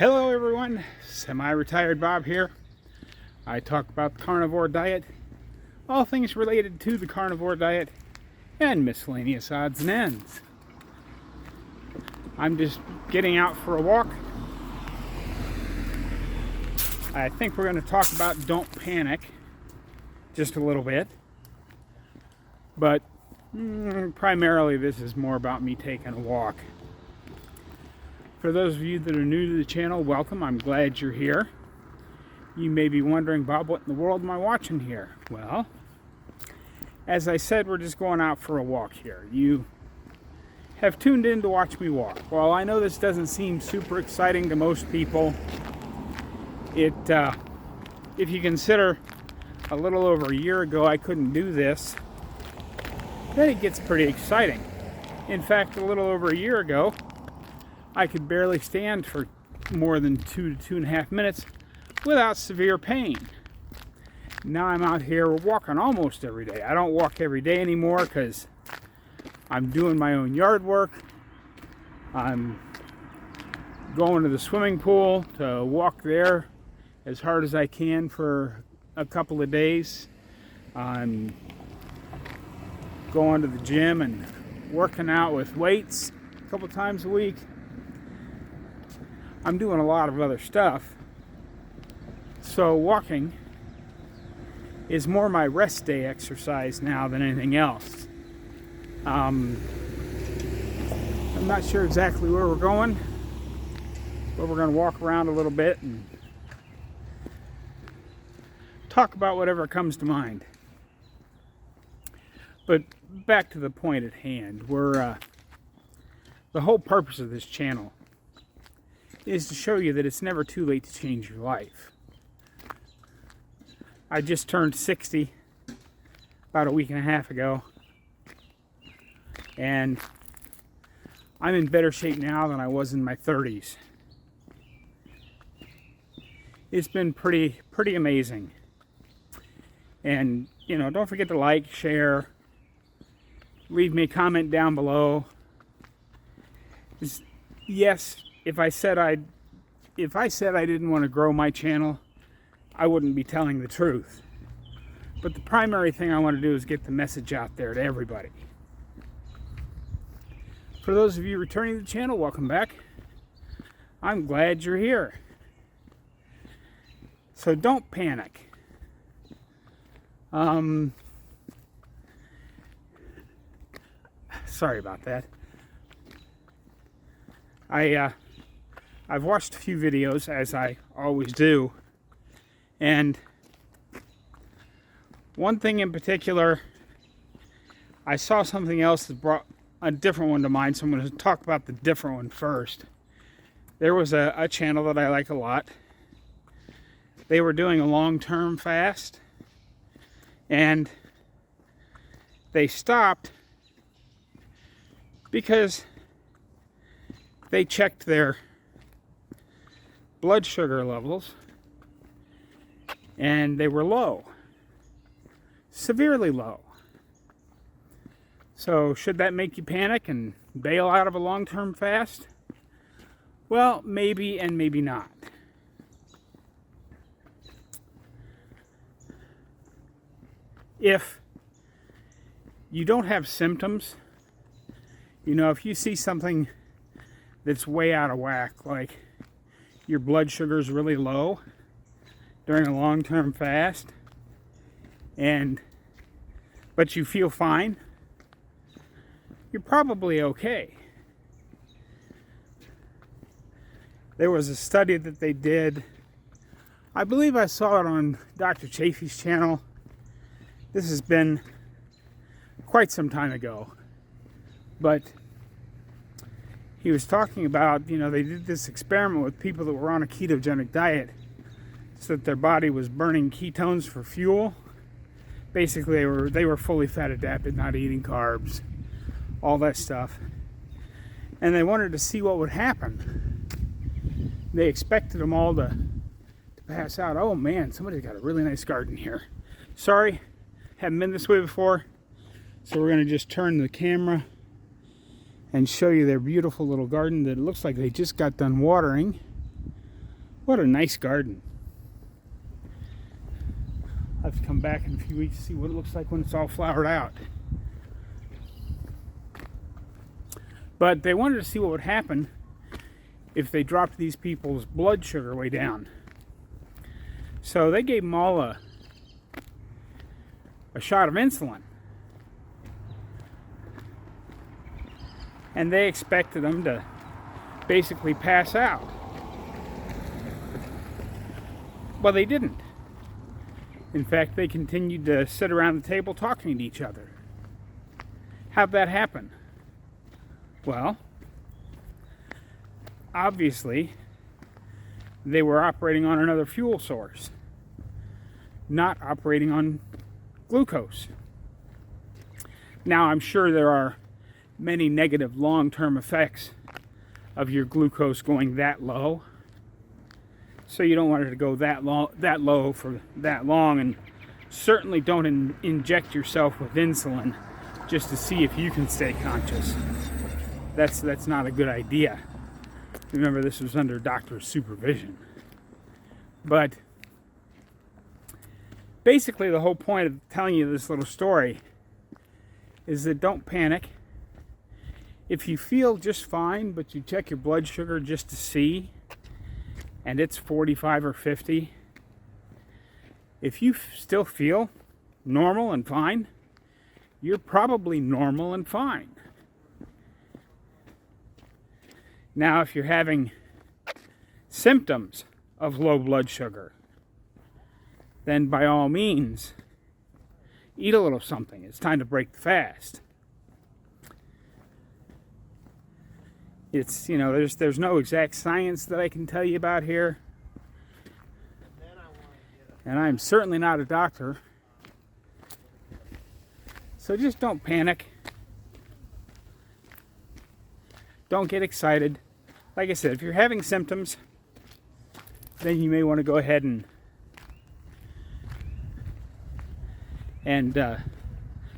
Hello everyone, Semi-Retired Bob here. I talk about the carnivore diet, all things related to the carnivore diet, and miscellaneous odds and ends. I'm just getting out for a walk. I think we're going to talk about don't panic just a little bit, but primarily this is more about me taking a walk. For those of you that are new to the channel, welcome. I'm glad you're here. You may be wondering, Bob, what in the world am I watching here? Well, as I said, we're just going out for a walk here. You have tuned in to watch me walk. While I know this doesn't seem super exciting to most people, if you consider a little over a year ago I couldn't do this, then it gets pretty exciting. In fact, a little over a year ago, I could barely stand for more than 2 to 2.5 minutes without severe pain. Now I'm out here walking almost every day. I don't walk every day anymore because I'm doing my own yard work. I'm going to the swimming pool to walk there as hard as I can for a couple of days. I'm going to the gym and working out with weights a couple times a week. I'm doing a lot of other stuff. So walking is more my rest day exercise now than anything else. I'm not sure exactly where we're going, but we're going to walk around a little bit and talk about whatever comes to mind. But back to the point at hand. The whole purpose of this channel is to show you that it's never too late to change your life. I just turned 60 about a week and a half ago, and I'm in better shape now than I was in my 30s. It's been pretty amazing. And, you know, don't forget to like, share, leave me a comment down below. Yes, if I said I didn't want to grow my channel, I wouldn't be telling the truth. But the primary thing I want to do is get the message out there to everybody. For those of you returning to the channel, welcome back. I'm glad you're here. So don't panic. Sorry about that. I've watched a few videos, as I always do, and one thing in particular, I saw something else that brought a different one to mind, so I'm going to talk about the different one first. There was a channel that I like a lot. They were doing a long-term fast, and they stopped because they checked their blood sugar levels and they were low, severely low. So should that make you panic and bail out of a long-term fast? Well, maybe and maybe not. If you don't have symptoms, you know, if you see something that's way out of whack, like your blood sugar is really low during a long-term fast, but you feel fine, you're probably okay. There was a study that they did, I believe I saw it on Dr. Chafee's channel. This has been quite some time ago, but he was talking about, you know, they did this experiment with people that were on a ketogenic diet so that their body was burning ketones for fuel. Basically, they were fully fat adapted, not eating carbs, all that stuff. And they wanted to see what would happen. They expected them all to pass out. Oh man, somebody's got a really nice garden here. Sorry, haven't been this way before. So we're going to just turn the camera and show you their beautiful little garden that looks like they just got done watering. What a nice garden. I'll have to come back in a few weeks to see what it looks like when it's all flowered out. But they wanted to see what would happen if they dropped these people's blood sugar way down. So they gave them all a shot of insulin. And they expected them to basically pass out. Well, they didn't. In fact, they continued to sit around the table talking to each other. How'd that happen? Well, obviously, they were operating on another fuel source, not operating on glucose. Now, I'm sure there are many negative long-term effects of your glucose going that low. So you don't want it to go that low for that long, and certainly don't inject yourself with insulin just to see if you can stay conscious. That's not a good idea. Remember, this was under doctor's supervision. But basically the whole point of telling you this little story is that don't panic. If you feel just fine, but you check your blood sugar just to see, and it's 45 or 50, if you still feel normal and fine, you're probably normal and fine. Now, if you're having symptoms of low blood sugar, then by all means, eat a little something. It's time to break the fast. It's, there's no exact science that I can tell you about here. And I'm certainly not a doctor. So just don't panic. Don't get excited. Like I said, if you're having symptoms, then you may want to go ahead and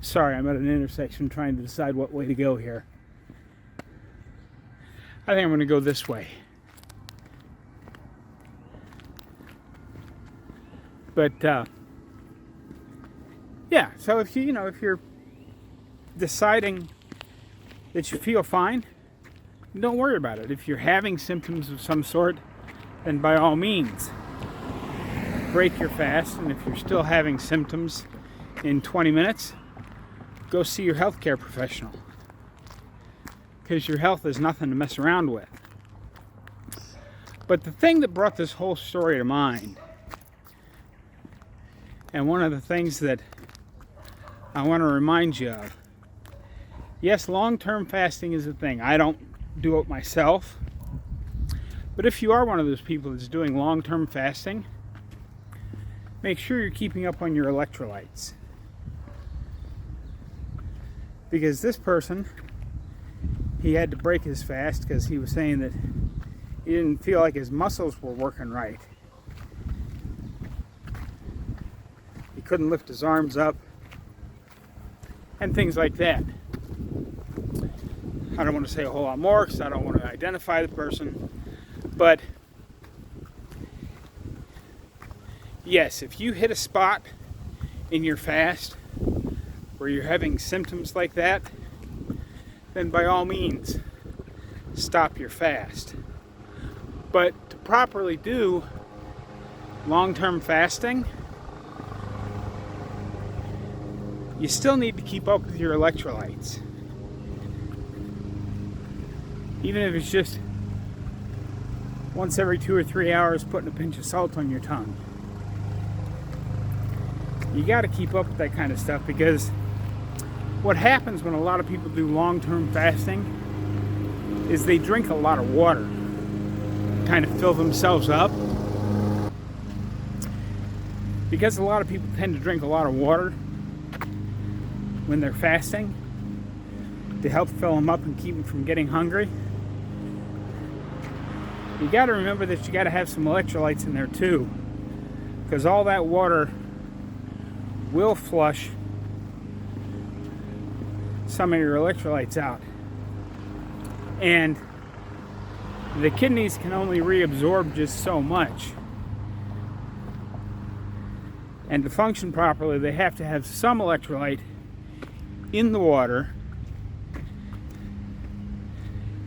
sorry, I'm at an intersection trying to decide what way to go here. I think I'm going to go this way. But yeah, so if if you're deciding that you feel fine, don't worry about it. If you're having symptoms of some sort, then by all means, break your fast. And if you're still having symptoms in 20 minutes, go see your healthcare professional. Because your health is nothing to mess around with. But the thing that brought this whole story to mind, and one of the things that I want to remind you of, yes, long-term fasting is a thing. I don't do it myself. But if you are one of those people that's doing long-term fasting, make sure you're keeping up on your electrolytes. Because this person, he had to break his fast because he was saying that he didn't feel like his muscles were working right. He couldn't lift his arms up and things like that. I don't want to say a whole lot more because I don't want to identify the person. But yes, if you hit a spot in your fast where you're having symptoms like that, then by all means, stop your fast. But to properly do long-term fasting, you still need to keep up with your electrolytes. Even if it's just once every 2 or 3 hours putting a pinch of salt on your tongue. You got to keep up with that kind of stuff, because what happens when a lot of people do long-term fasting is they drink a lot of water, kind of fill themselves up. Because a lot of people tend to drink a lot of water when they're fasting to help fill them up and keep them from getting hungry. You got to remember that you got to have some electrolytes in there too, because all that water will flush some of your electrolytes out. And the kidneys can only reabsorb just so much. And to function properly, they have to have some electrolyte in the water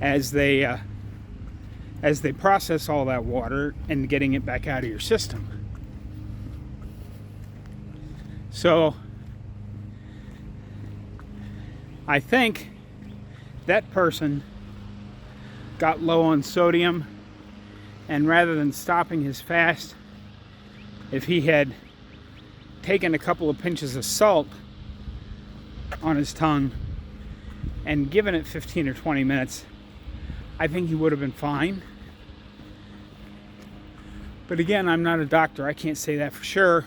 as they process all that water and getting it back out of your system. So I think that person got low on sodium, and rather than stopping his fast, if he had taken a couple of pinches of salt on his tongue and given it 15 or 20 minutes, I think he would have been fine. But again, I'm not a doctor. I can't say that for sure.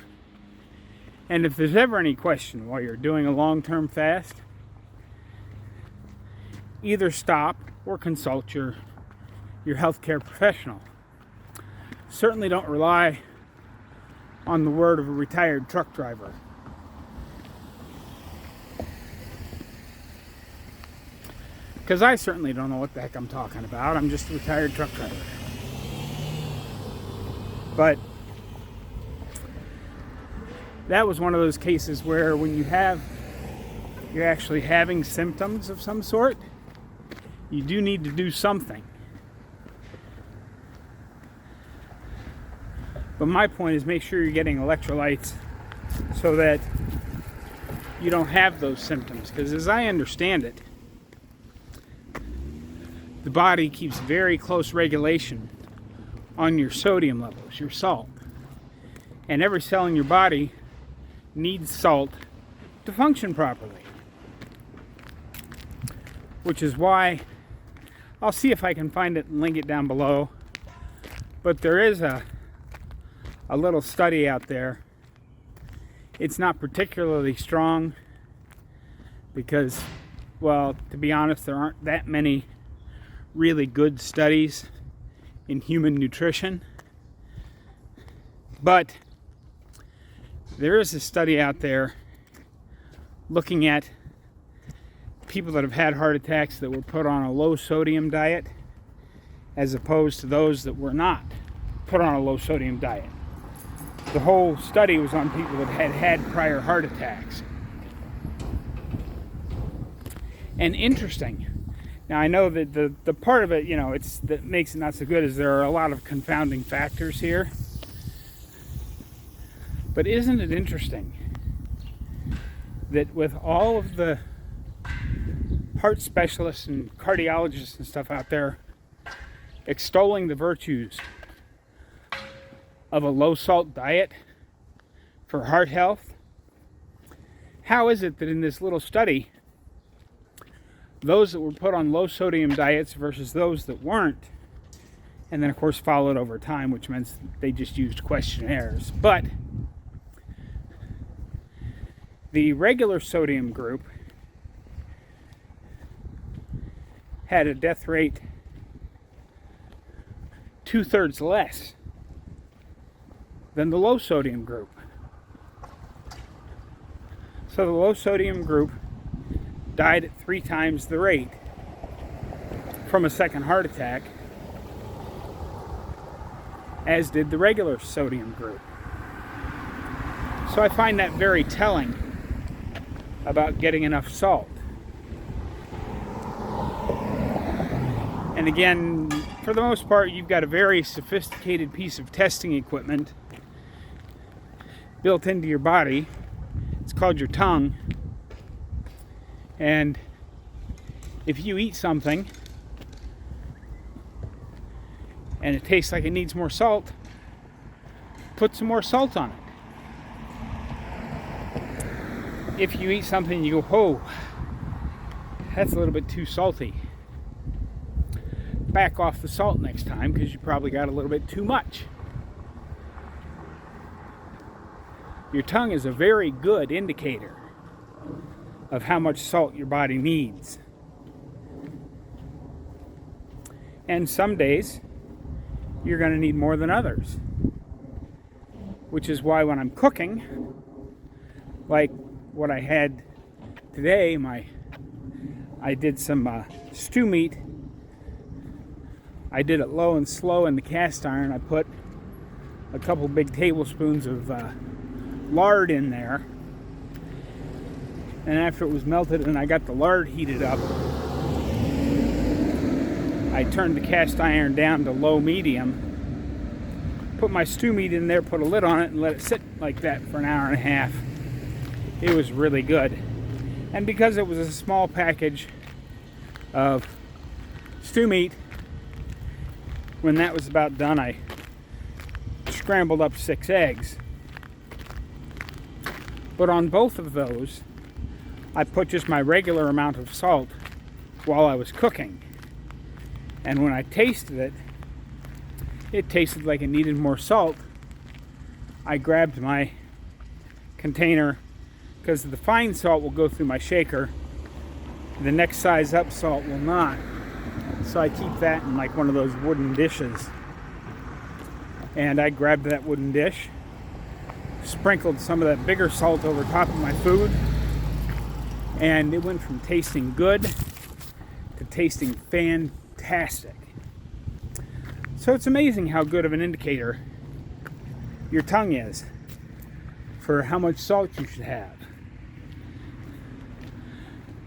And if there's ever any question while you're doing a long-term fast, either stop or consult your healthcare professional. Certainly don't rely on the word of a retired truck driver. Because I certainly don't know what the heck I'm talking about. I'm just a retired truck driver. But that was one of those cases where when you're actually having symptoms of some sort, you do need to do something. But my point is, make sure you're getting electrolytes so that you don't have those symptoms. Because as I understand it, the body keeps very close regulation on your sodium levels, your salt. And every cell in your body needs salt to function properly. Which is why, I'll see if I can find it and link it down below. But there is a little study out there. It's not particularly strong because, well, to be honest, there aren't that many really good studies in human nutrition. But there is a study out there looking at people that have had heart attacks that were put on a low sodium diet as opposed to those that were not put on a low sodium diet. The whole study was on people that had had prior heart attacks. And interesting. Now I know that the part of it, that makes it not so good is there are a lot of confounding factors here. But isn't it interesting that with all of the heart specialists and cardiologists and stuff out there extolling the virtues of a low salt diet for heart health, how is it that in this little study, those that were put on low sodium diets versus those that weren't, and then of course followed over time, which means they just used questionnaires, but the regular sodium group had a death rate 2/3 less than the low sodium group. So the low sodium group died at 3 times the rate from a second heart attack as did the regular sodium group. So I find that very telling about getting enough salt. And again, for the most part, you've got a very sophisticated piece of testing equipment built into your body. It's called your tongue. And if you eat something and it tastes like it needs more salt, put some more salt on it. If you eat something and you go, oh, that's a little bit too salty, back off the salt next time because you probably got a little bit too much. Your tongue is a very good indicator of how much salt your body needs. And some days you're going to need more than others. Which is why when I'm cooking, like what I had today, I did some stew meat. I did it low and slow in the cast iron. I put a couple big tablespoons of lard in there. And after it was melted and I got the lard heated up, I turned the cast iron down to low medium, put my stew meat in there, put a lid on it, and let it sit like that for an hour and a half. It was really good. And because it was a small package of stew meat, when that was about done, I scrambled up 6 eggs. But on both of those, I put just my regular amount of salt while I was cooking. And when I tasted it, it tasted like it needed more salt. I grabbed my container, because the fine salt will go through my shaker. The next size up salt will not. So I keep that in like one of those wooden dishes. And I grabbed that wooden dish, sprinkled some of that bigger salt over top of my food, and it went from tasting good to tasting fantastic. So it's amazing how good of an indicator your tongue is for how much salt you should have.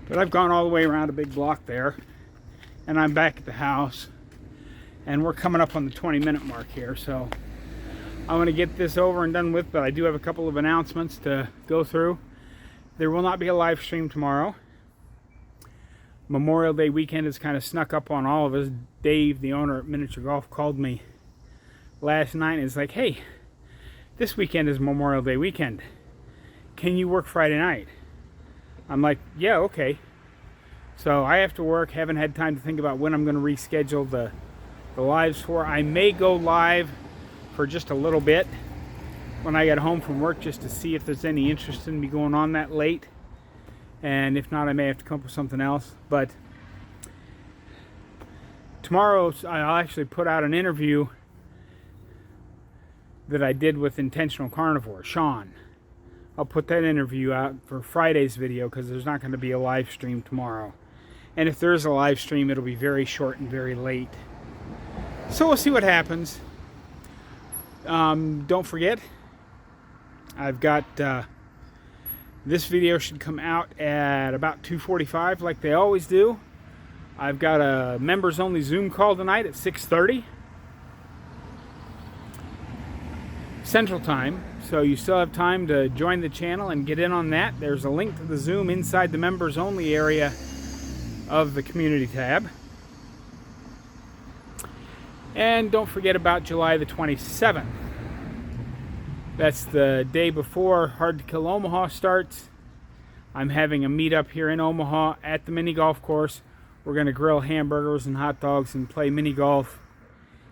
But I've gone all the way around a big block there, and I'm back at the house, and we're coming up on the 20-minute mark here, so I want to get this over and done with, but I do have a couple of announcements to go through. There will not be a live stream tomorrow. Memorial Day weekend has kind of snuck up on all of us. Dave, the owner at Miniature Golf, called me last night and is like, hey, this weekend is Memorial Day weekend. Can you work Friday night? I'm like, yeah, okay. So I have to work, haven't had time to think about when I'm going to reschedule the lives for. I may go live for just a little bit when I get home from work, just to see if there's any interest in me going on that late. And if not, I may have to come up with something else. But tomorrow I'll actually put out an interview that I did with Intentional Carnivore, Sean. I'll put that interview out for Friday's video, because there's not going to be a live stream tomorrow. And if there is a live stream, it'll be very short and very late. So we'll see what happens. Don't forget, I've got this video should come out at about 2:45 like they always do. I've got a members only Zoom call tonight at 6:30 Central Time, so you still have time to join the channel and get in on that. There's a link to the Zoom inside the members only area of the community tab. And don't forget about July the 27th. That's the day before Hard to Kill Omaha starts. I'm having a meetup here in Omaha at the mini golf course. We're going to grill hamburgers and hot dogs and play mini golf.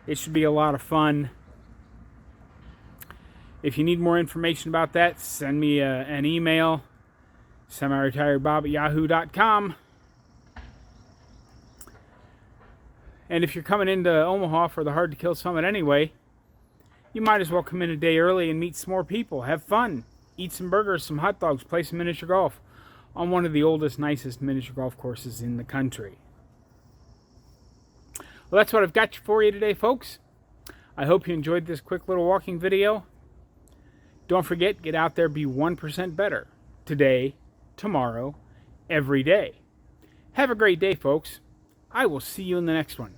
It should be a lot of fun. If you need more information about that, send me an email, SemiRetiredBob@yahoo.com. And if you're coming into Omaha for the Hard to Kill Summit anyway, you might as well come in a day early and meet some more people. Have fun. Eat some burgers, some hot dogs, play some miniature golf on one of the oldest, nicest miniature golf courses in the country. Well, that's what I've got for you today, folks. I hope you enjoyed this quick little walking video. Don't forget, get out there, be 1% better. Today, tomorrow, every day. Have a great day, folks. I will see you in the next one.